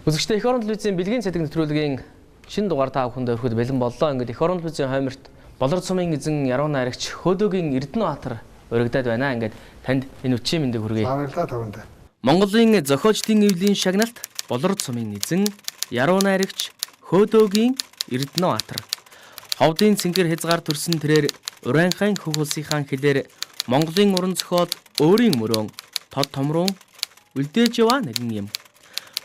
Үзэгчдээ эх орон телевизийн бэлгийн цэдэг нэвтрүүлгийн шинэ дугаар та бүхэнд өргөхөд бэлэн боллоо. Ингээд эх орон телевизийн хойморт Болор цумын эзэн Яруу найрагч Хөөдөөгийн Эрдэнэбаатар урагдаад байна. Ингээд танд энэ үчийн мэндийг хүргэе. Баярлалаа таванда. Монголын зохиолчдын эвлийн шагналт Болор цумын эзэн Яруу найрагч Хөөдөөгийн Эрдэнэбаатар. Ховдын цэнгэр хязгаар төрсөн тэрээр Урайнхайн хөх улсынхаа хэлээр Монголын уран зохиол өөрийн мөрөөн тод томруу үлдээж яваа нэгэн юм.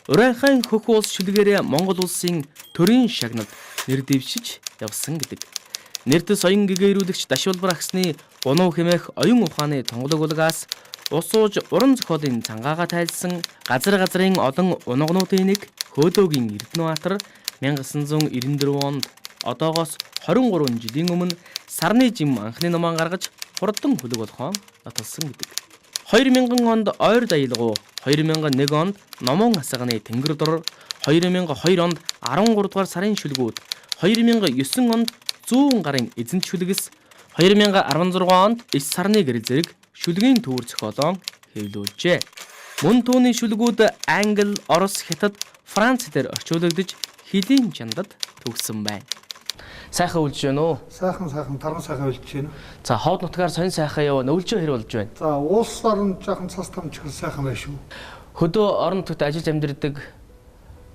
Урайнхайн хөх улс шүлгээрээ Монгол улсын төрийн шагналд нэр дэвшиж явсан гэдэг. Нэрт соён гэгээрүүлэгч Дашвалбар агсны гунуу хэмээх оюун ухааны тонголог улгаас ус ууж уран зохиолын цангаагаа тайлсан газрын олон унгнуудын нэг Хөөдөөгийн Эрдэнэбаатар 1994 онд одоогоос 23 жилийн өмнө сарны жим анхны номоо гаргаж хурдан хөлөг болгоон нотолсон гэдэг. 2000 онд ойр даялгуу, 2001 онд номон асганы тэнгэр дор, 2002 онд 13 дугаар сарын шүлгүүд, 2009 онд 100 гарын эзэнт шүлгэс, 2016 онд ис сарны гэрэл зэрэг шүлгийн төвөр зохиолон хэвлүүлжээ. Мөн түүний шүлгүүд Англи, Орос, Хятад, Франц дээр орчуулагдж хэлийн чандад төгссөн байна. Сайхан үлж байна уу? Сайхан таран сайхан үлж байна. За ховд нутгаар сонь сайхан яваа нөлжөө хэр болж байна? За улс орон жоохон цас тамчхан сайхан байна шүү. Хөдөө орон нутагт ажиллаж амьдардаг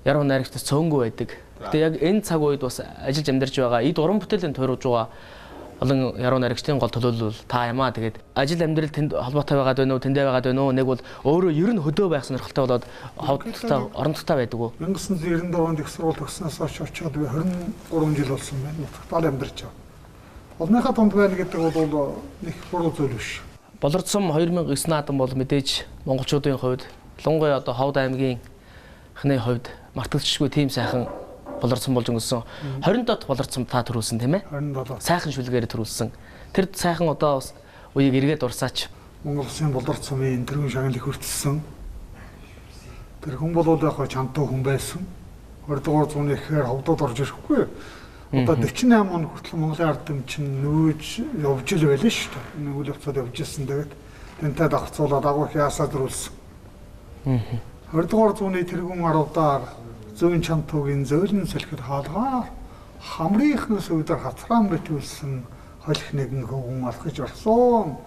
яруу найрагчдаас цөөнгүй байдаг. Гэтэ яг энэ цаг үед бас ажиллаж амьдарч байгаа эд уран бүтээлийн тойруулж байгаа олон яруу найрагчдын гол төлөөлөл та юм аа. Тэгээд ажил амьдрал тэнд холбоотой байгаад байна уу, тэндээ байгаад байна уу? Нэг бол өөрөө ер нь хөдөө байх сонирхолтой болоод ховдтой орон нутгад байдаг уу? 1994 онд их сургууль төгснөөс хойш очиод би 23 жил болсон байна. Нутагтаа амьдарч байгаа. Олныхаа тунд байна гэдэг бол нэг буруу зүйл биш. Болор цум 2009 наадам бол мэдээж монголчуудын хувьд ялангуяа одоо Ховд аймгийн хны хувьд мартагдчихгүй тийм сайхан болор цум болж өнгөрсөн. 20 дот болор цум та төрүүлсэн тийм ээ? 27. Сайхан шүлгээр төрүүлсэн. Тэр сайхан одоо бас үеийг эргээд урсаач. Монгол Улсын болор цумын тэрүүн шагналыг хүртэлсэн. Тэр хүн бол яг чантай хүн байсан. 20 дугаар зууны ихээр ховдод орж ирэхгүй. Одоо 48 он хүртэл Монголын ард түмэн чинь нөөж явж ил байлаа шүү дээ. Энэ үйл явцад явж ирсэн. Тэгээд тэнтэй давхцуулаад агуулх яасаа төрүүлсэн. 20 дугаар зууны тэрүүн аруудаар зүүн чамтуугийн зөөлөн сэлхэд хаалгаар хамрынхнаас үүдээр хацраан битүүлсэн холих нэгэн хөвгөн алхаж орсон.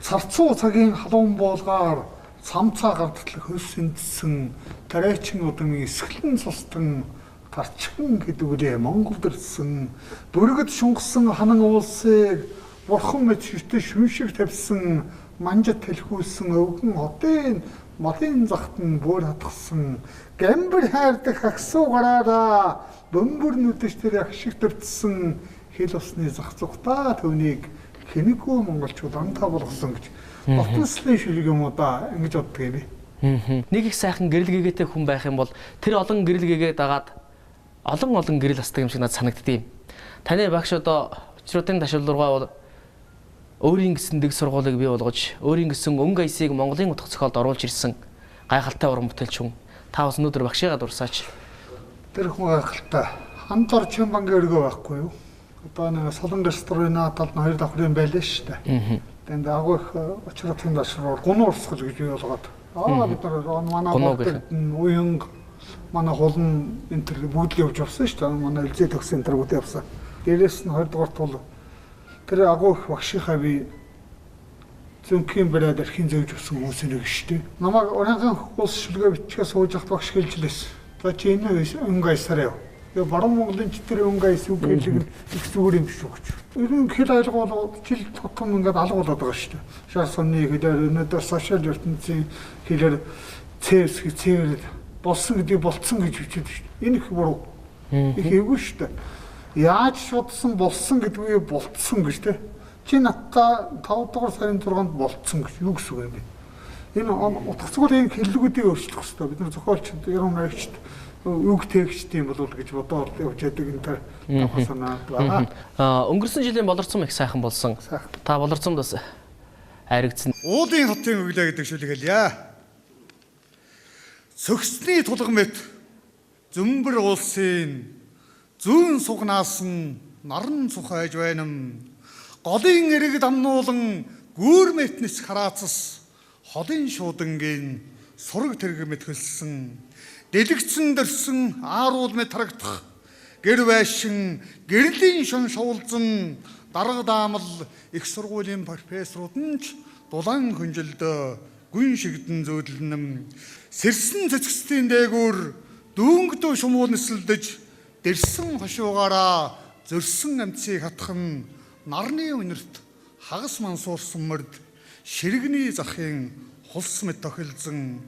Царцуу цагийн халуун боолгаар цамцаа гавтал хөлс эндсэн тариачин удамын эсгэлэн цустан тарчхан гэдгүүлээ Монголд ирсэн. Бүргэд шунгасан ханан уулсыг бурхан мэд ширтэ шүншиг тавьсан манжат хэлхүүлсэн өвгөн хотын малын захтан бүр хатгсан гамбар хайрдаг хагсуу гараараа бөмбөр нүдэш тэр ахшиг төвдсөн хэл усны зах зүгтаа төвнийг хэнэггүй монголчууд антаа болгосон гэж Батнслын шүлэг юм уу да ингэж боддог юм би. Нэг их сайхан гэрэл гэгээтэй хүн байх юм бол тэр олон гэрэл гэгээ дагаад олон гэрэл асдаг юм шиг надад санагддээ. Таны багш одоо Учруудын Дашвалбаргаа бол өөрийн гэсэн дэг сургуулийг бий болгож, өөрийн гэсэн өнгө аясыг Монголын утга зохиолд оруулж ирсэн гайхалтай уран бүтээлч хүн. Та бас өнөөдөр багшигаа дурсаач. Тэр хүн гайхалтай. Хамтар Чимбангийн өргөө байхгүй юу? Одоо нэг Солон рестораны талд нь хоёр давхрын байлаа шүү дээ. Тэнд агуулх Учруудын Дашвалбар гунуу урсгал гэж бий болгоод. Бид нар манай уянг манай хулн энэ төр бүгд явж явсан шүү дээ. Манай элзээ төгсөн энэ төр бүгд явсан. Дээрээс нь 20 дугаарт бол тэр агуулх багшийнхаа би зөнхийн бариад архийн зөөж өгсөн хүмүүс нэг шүү дээ. Намайг Урайнхайн улс шүлгээ бичгээ сууж явах багш хэлжлээс. За чи энэ өнгө аясаар яв. Тэгээ баруун Монголын ч тэр өнгө аяс үг хэлэг их зүгээр юм шүү гэж. Ер нь хэл ойлгоол жил тутам ингээд алга болоод байгаа шүү дээ. Шаас сонны хэлээр өнөөдөр сошиал ертөнцийн хэлээр цэвэр болсон гэдгийг болцсон гэж бичээд шүү дээ. Энэ их буруу. Их эвгүй шүү дээ. Яаж шуудсан болсон гэдгийг болцсон гэж те. Чи надтай 5 дугаар сарын 6-нд болцсон гэж юу гэсэн үг юм бэ? Энэ утга зохиолын хэллэгүүдийг өөрчлөх хэрэгтэй. Бид нар зохиолчд, яруу найрагчд, үг тээгчд юм болов гэж бодоод явж байдаг энэ төр санаа байна. Өнгөрсөн жилийн болор цум их сайхан болсон. Та болор цумд бас хайрагдсан. Уулын хотын өглөө гэдэг шүлэг хэлье. Цогцны тулган мэт зөмбөр улсын зүүн сугнаас нь наран цухайж байна. Голын эрэг дамнуулан гүүр мэтнэс хараацс холын шуудангийн сураг тэрэг мэт хөлсөн дэлгэцэн дэрсэн ааруул мэт харагдах гэр байшин гэрлийн шон шуулзан дарга даамал их сургуулийн профессорууд нь ч дулаан хөнжилдөө гүн шигдэн зөөдлөнөм сэрсэн цэцгэстийн дээгүүр дүүнгдөө шумуул нисэлдэж дэрсэн хошуугаараа зөрсөн амцыг хатхан нарны үнэрт хагас мансуурсан мөрд ширэгний захын хулс мэт тохилзан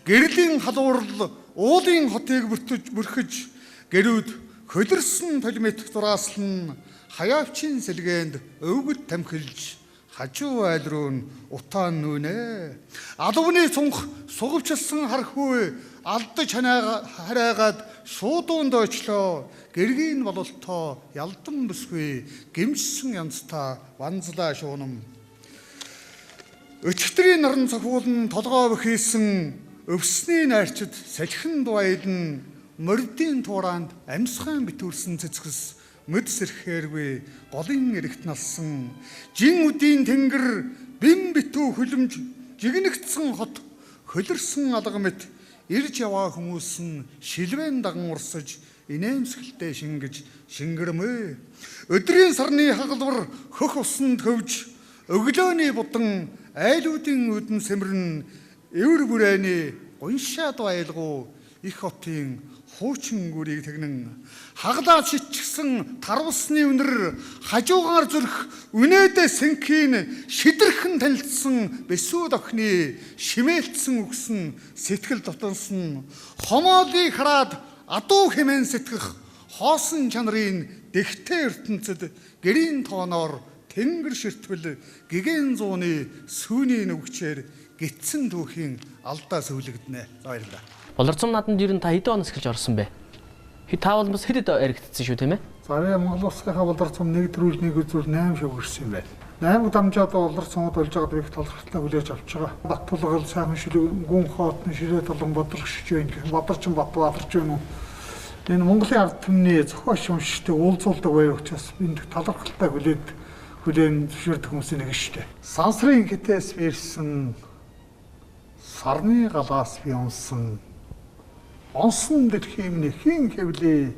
гэрлийн халуурл уулын хотыг бүрхэж гэрүүд хөдөрсөн полимет зурааслан хаяавчин сэлгээнд өвгөд тамхилж хажуу айл руу утаан нүнэ албаны цунх сугавчилсан хархүй алдаж хараагаад шуудуунд очлоо гэргийн бололтоо ялдан бүсгүй гимжсэн янзтаа ванзлаа шуунам өчигдрийн наран цохиулн толгоо бөхийсэн өвсний найрчид салхин дуайлан мордын тууранд амьсгаан битүүрсэн цэцгэс мэд сэрхээргүй голын эрэгт налсан жин үдийн тэнгэр бим битүү хөлөмж жигнэгдсэн хот хөлөрсөн алга мэт ирж яваа хүмүүс нь шилвэн даган урсаж инээмсгэлтэй шингэж шингэрмээ өдрийн сарны хагалбар хөх усанд хөвж өглөөний будан айлуудын үдэн сэмрэн эвэр бүрээний гуншаад байлгуу их хотын хуучин гүрийг тэгнэн хаглаа шитгсэн тарвсны үнэр хажуугаар зүрх үнэдэ сэнхийн шидэрхэн танилцсан бэсүүд охины шимээлтсэн үгсэн сэтгэл дотонсон хомоолыг хараад адуу хэмээн сэтгэх хоосон чанарын дэгтэй ертөнцид гэрийн тооноор тэнгэр ширтвэл гэгэн зууны сүүний нүгчээр гитсэн түүхийн алдаа сөүлэгдэнэ. Баярлалаа. Болорцом нааданд ер нь та хэдэн оноос эхэлж орсон бэ? Та бол бас хэрэд яригдсан шүү тийм ээ? За Монгол улсынхаа болорцом нэг дөрвөл нэг үзүүр 8 шог ирсэн юм байна. 8 дамжаад болорцомод болж байгаад их толгортлоо хүлээж авч байгаа. Бат тулгал сайхан шилэг гүн хоотны ширээ толгон бодрогч юм. Бодорчин бат бадарч юм уу? Энэ Монголын ард түмний зохиоч уншигчтай уулзуулдаг байр учраас энд талархалтай хүлээн зөвшөөрдөг хүмүүсийн нэг шүү дээ. Сансрын хитээс ирсэн сарны галаас би унсан онсон дэлхийн нэхийн хэвлээ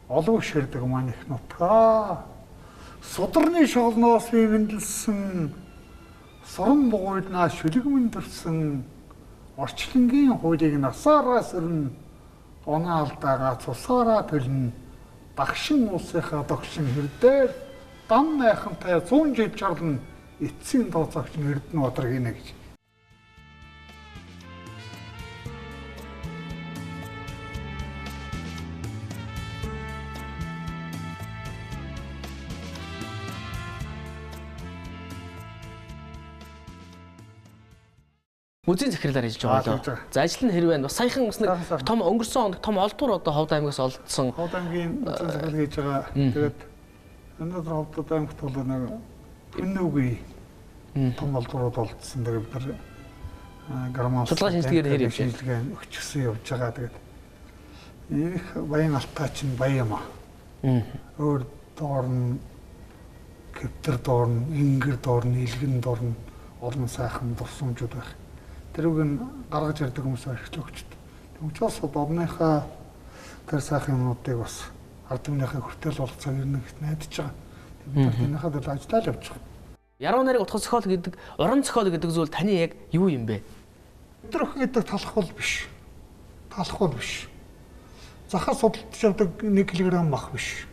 олов ширдэг маань их нутгаа сударны шоолноос би мэндэлсэн суран бугуйднаа шүлэгмэн төрсөн орчлонгийн хуулийг насаараа сэрнэ оноо алдаагаа цусаараа төлнө багшин уусынхаа догшин хэрдээр дам майхантай 100 жил чарлна эцсийн тооцоогч эрдэнэ бодрыг нэ гэж. Үзийн захирлаар хийж байгаа лөө. За ажил нь хэрвээ бас саяхан бас нэг том өнгөрсөн онд том олдвор одоо Ховд аймгаас олдсон. Ховд аймгийн үзийн захирал хийж байгаа. Тэгээд өнөөдөр Ховд аймагт бол нэг өнөөгүй том олдворууд олдсон. Тэгээд бид нар гормон судалгаа шинжилгээгээр хэр шинжилгээ өгчихсөн явж байгаа. Тэгээд их баян алтаа чинь баян юм аа. Өөр доорн кептер доорн, ингэр доорн, илгэн доорн олон сайхан дурсамжууд байх. Тэрүүг нь гаргаж ирдэг хүмүүс архилж өгчд. Тэгмчээс одныхаа тэр сайхан юмнуудыг бас ард түмнийхээ хүртэл болох цаг ирнэ гэж найдаж байгаа. Бид тэрнийхээ төлөө ажиллаад явж байгаа. Яруу найраг утга зохиол гэдэг, уран зохиол гэдэг зүйл таны яг юу юм бэ? Өдрөх гэдэг талхвал биш. Талхвал биш. Захаа судалж явдаг 1 кг мах биш.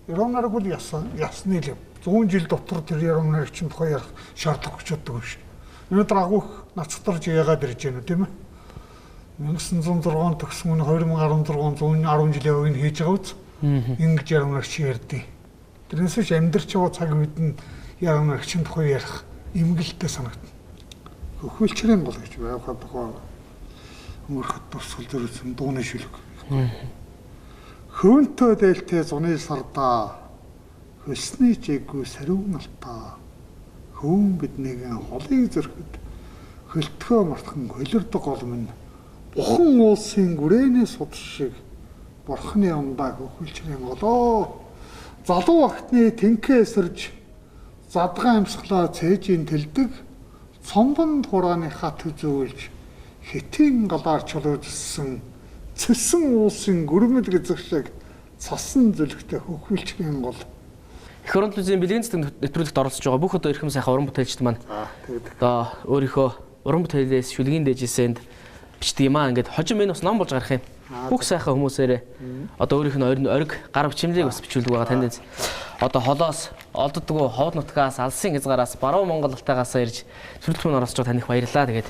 Яруу найраг бол ясны л 100 жил дотор тэр яруу найраг чинь тухай ярих шаардлага гэж боддог биш. Өнөөдөр агуух нацдарж яагаад ирж байна тийм ээ? 1906 төгсөн нь 2016 110 жилийн үеийг хийж байгаа үз. Ингэж яруу найрагч ярьдیں۔ Тэрнээс ч амьдарч байгаа цаг үед нь яруу найрагчийн тухай ярих эмгэлтэй санагдана. Хөвөлчрэн бол гэж байхад тухай өнгөрөхөд тусгал зөрүүлсэн дууны шүлэг. Хөөнтөө дээлтэй зуны сардаа хөлсний чиггүй сариун алтаа хөвөн биднийг холыг зөрөхөд хөлтгөө мартхан холирдог гол минь бухан уулсын гүрээний суд шиг бурхны амбаа хөвөлчрэн голоо залуу ахтны тэнхээ эсэрж задган амьсгалаа цээжийн тэлдэг цомбон турааны хат үзүүлж хэтийн галаар чулуужсэн цэсэн уусын гөрмөл гэдэг шиг цасан зүлгтэй хөхүүлчгийн гол. Их орон телевизийн бэлгийн цэцэг нэвтрүүлэгт оролцож байгаа бүх одоо эрхэм сайхан уран бүтээлчд маань одоо өөрийнхөө уран бүтээлээс шүлгийн дээжсэнд бичдэг юм аа. Ингээд хожим энэ бас ном болж гарах юм. Бүх сайхан хүмүүсээрээ одоо өөрийнх нь ориг гар бичмлийг бас бичүүлдэг байгаа танденц. Одоо холоос олддгоо ховд нутгаас алсын хязгаараас баруун Монгол алтайгаас ирж сүлдэлтмэн оролцож байгаа таних баярлалаа. Тэгээд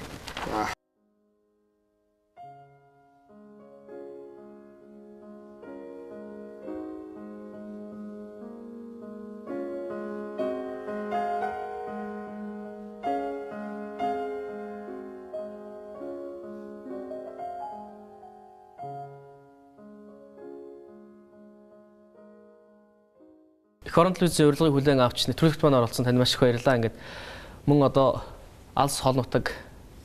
Их орон телевизийн урилгыг хүлээн авч нэвтрүүлэгт маань оролцсон танд маш их баярлалаа. Ингээд мөн одоо алс хол нутаг,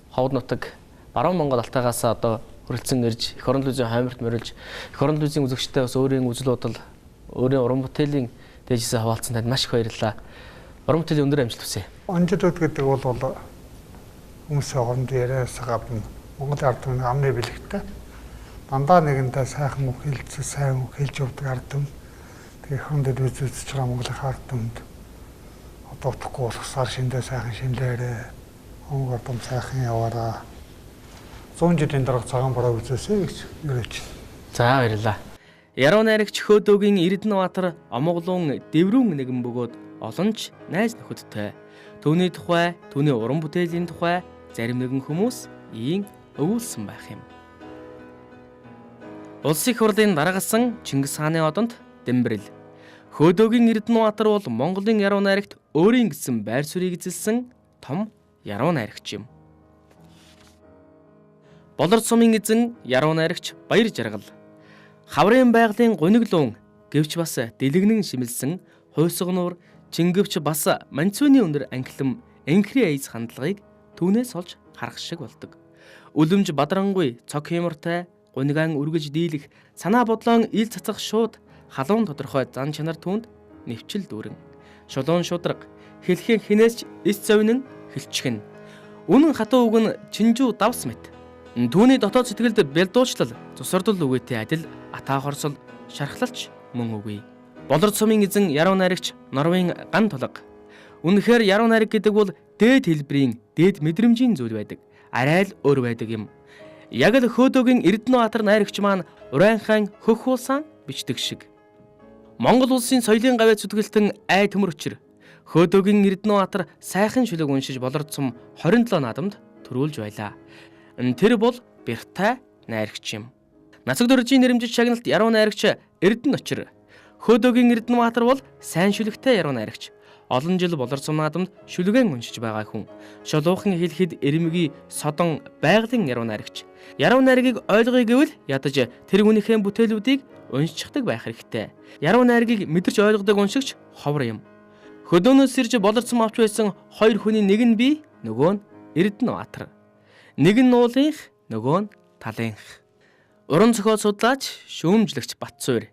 ховд нутаг, баруун Монгол алтайгаас одоо хүрэлцэн ирж их орон телевизийн хаймарт морилж их орон телевизийн үзэгчтэй бас өөрийн үзэл бодол, өөрийн уран бүтээлийн дээжсээ хаваалцсан танд маш их баярлалаа. Уран бүтээлийн өндөр амжилт хүсье. Онжлууд гэдэг бол хүмүүсийн хооронд яриас гадна Монгол ард түмний амны бэлэгтэй дандаа нэгэндээ сайхан үг хэлж, сайн үг хэлж явдаг ард түмэн. Тэгээ хүндэд үзэж байгаа Монголын ард түмэнд одоо утгагүй болохсаар шиндээ сайхан шинлээрээ өнгө ордом сайхан яваараа 100 жилийн дараах цагаан бороо үзээсэй гэж юрэж. За баярлалаа. Яруу найрагч Хөөдөөгийн Эрдэнэбаатар Омоглон дэврүүн нэгэн бөгөөд олонч найз нөхөдтэй. Түүний тухай, түүний уран бүтээлийн тухай зарим нэгэн хүмүүс ийн өвүүлсэн байх юм. Улс их хурлын дараагасан Чингис хааны одонд Дэмбэрэл. Хөөдөөгийн Эрдэнэбаатар бол Монголын яруу найрагт өөрийн гэсэн байр суурийг эзэлсэн том яруу найрагч юм. Болор сумын эзэн яруу найрагч Баяр Жаргал. Хаврын байгалийн гуниглуун гэвч бас дэлгэнэн шимэлсэн хуйсгнуур Чингэвч бас манцууны өндөр анхлам энхри аяз хандлагыг түүнээс олж харах шиг болдог. Үлэмж бадрангуй цог хямртай гунигаан үргэж дийлэх санаа бодлоон ил цацах шууд халуун тодорхой зан чанар түүнд нэвчил дүүрэн. Шулуун шудраг хэлхэн хинээс эс зовнин хэлчихэн. Үнэн хатуу үг нь чинжүү давс мэт. Түүний дотоод сэтгэлд бэлдуучлал цусардл үгээтэй адил атаа хорсол шархлалч мөн үгүй. Болор сумын эзэн яруу найрагч Норвын ган тулга. Үнэхээр яруу найраг гэдэг бол дээд хэлбэрийн дээд мэдрэмжийн зүйл байдаг. Арай л өөр байдаг юм. Яг л Хөөдөөгийн Эрдэнэбаатар найрагч маань урайхан хөх хуулсан бичдэг шиг. Монгол улсын соёлын гавьяа зүтгэлтэн ай төмөр өчр Хөөдөөгийн Эрдэнэбаатар сайхан шүлэг уншиж болорд сум 27 наадамд төрүүлж байлаа. Тэр бол Бэртай найрагч юм. Нацаг дөржийн нэрэмжит шагналт яруу найрагч Эрдэнэ очир. Хөөдөөгийн Эрдэнэбаатар бол сайн шүлэгтэй яруу найрагч. Олон жил болор сум наадамд шүлгэн уншиж байгаа хүн. Шолуухан хэлэхэд эрмэгийн содон байгалийн яруу найрагч. Яруу найргийг ойлгоё гэвэл ядаж тэр хүнийхээ бүтээлүүдийг уншчихдаг байх хэрэгтэй. Яруу найргийг мэдэрч ойлгодог уншигч ховор юм. Хөдөөнөөс ирж болор сум авч байсан хоёр хүний нэг нь би, нөгөө нь Эрдэнэбаатар. Нэг нь нуулынх, нөгөө нь талынх. Уран зохиол судлаач, шүүмжлэгч Батсуур.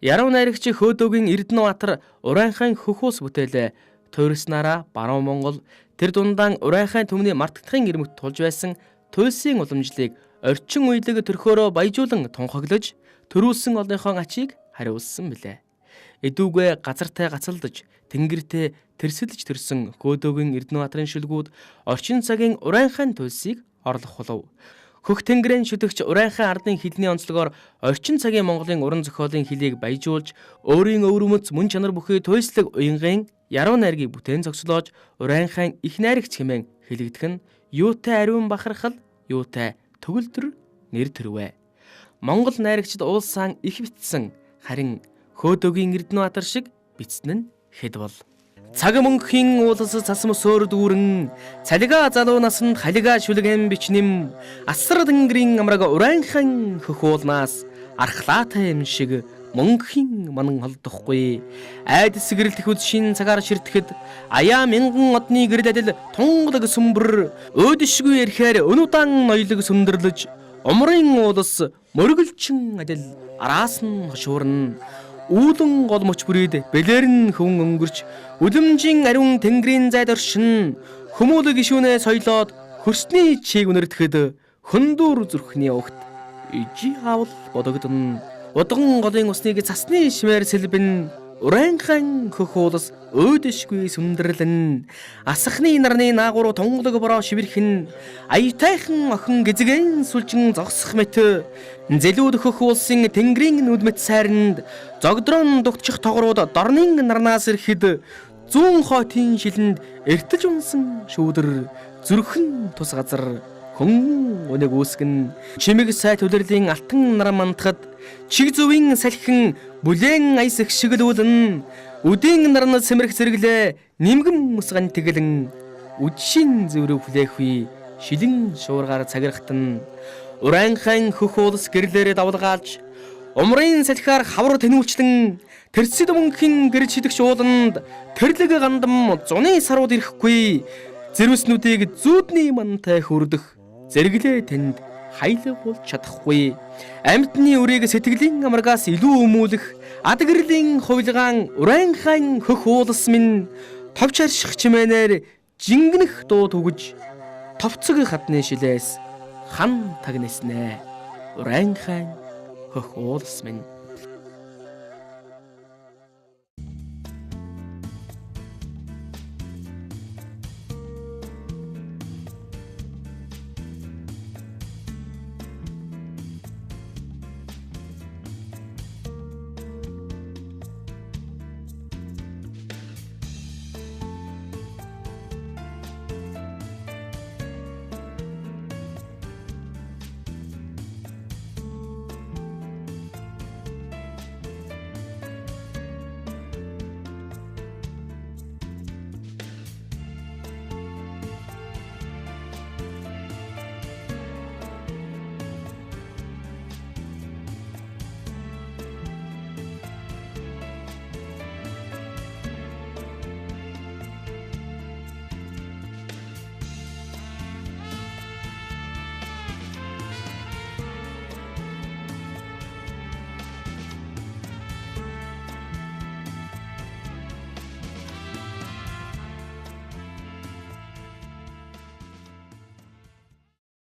Яруу найрагч Хөөдөөгийн Эрдэнэбаатар урайхан хөхөөс бүтээлээ туйрснараа баруун Монгол тэр дундаан урайхан төмний мартагдахын ирмэгт тулж байсан туйлсын уламжлалыг орчин үеийг төрхөөрөө баяжуулан тунхаглаж төрүүлсэн олонхоо ачийг хариулсан билээ. Эдүүгээ газартай гацалдаж тэнгэртээ тэрсэлж төрсөн Хөөдөөгийн Эрдэнэбаатарын шүлгүүд орчин цагийн урайхан туйлсыг орлох болов. Хөх тэнгэрийн шүтгч урайхан ардын хилний онцлогоор орчин цагийн Монголын уран зохиолын хилийг баяжуулж өөрийн өвөрмөц мөн чанар бүхий туйслаг уянгын яруу найргийг бүтээн зогслоож урайхан их найрагч хэмээн хэлэгдэх нь юутай ариун бахархал, юутай төгөлдөр нэр төрвэ. Монгол найрагчид уулсан их битсэн харин Хөөдөөгийн Эрдэнэбаатар шиг битсэн нь хэд бол. Цаг мөнхийн уулас цасм сөөр дүүрэн цалига залуу насанд халига шүлгэн бичнэм асар тэнгэрийн амраг урайхан хөхүүлнаас архлаатай юм шиг мөнхийн манан холдохгүй айдас гэрэлтэх үз шин цагаар ширтгэхэд аяа мянган одны гэрэл адил тунгалаг сүмбэр өөдөшгүй ирэхээр өнүдан ноёлог сүмдэрлэж умрын уулас мөргөлчин адил араас нь хошуурна. Үүлэн голмоч бүрийд бэлэр нь хүн өнгөрч үлэмжийн ариун тэнгэрийн зайд оршин хүмүүлэг гişүүнээ соёлоод хөрсний чийг үнэрдэхэд хөндүүр зүрхний огт ижи авал бодогдно. Удган голын усныг цасны шимээр сэлбэн урайнхан хөх уулас өөдөшгүй сүндэрлэн асахны нарны наагур тунгалаг бороо шивэрхэн аятайхан охин гизгэн сүлжин зогсох мэт зэлүүд хөх уулсын тэнгэрийн нүдмэт сайранд зогдрон дугтчих тогрууд дорны нарнаас ирэхэд зүүн хоотын шилэнд эртэж унсан шүүдэр зүрхэн тус газар хүн өнөг үүсгэн чимэг сайт үлрэлийн алтан нар мандахад чиг зүвийн салхин бүлээн айс их шигэлүүлэн үдийн нарны сэмэрх зэрэглээ нимгэн мусган тэгэлэн үдшин зүрх хүлээхүй шилэн шуургаар цагирхтан урайнхан хөх уулс гэрлээрээ давлгаалж умрын салхиар хавар тэнүүлчлэн тэрсэд мөнхийн гэрж хидэх шууланд тэрлэг гандам зуны сарууд ирэхгүй зэрвснүүдийг зүүдний мантай хүрдэх зэрэглээ тэнд хайлгуул чадахгүй амьтны үрийг сэтгэлийн амрагаас илүү өмүүлэх адгэрлийн хувилгаан урайнхан хөх уулс минь товч арших чимээнээр жингэнэх дуу түгж товцог хадны шилээс хан тагнэснэ урайнхан хөх уулс минь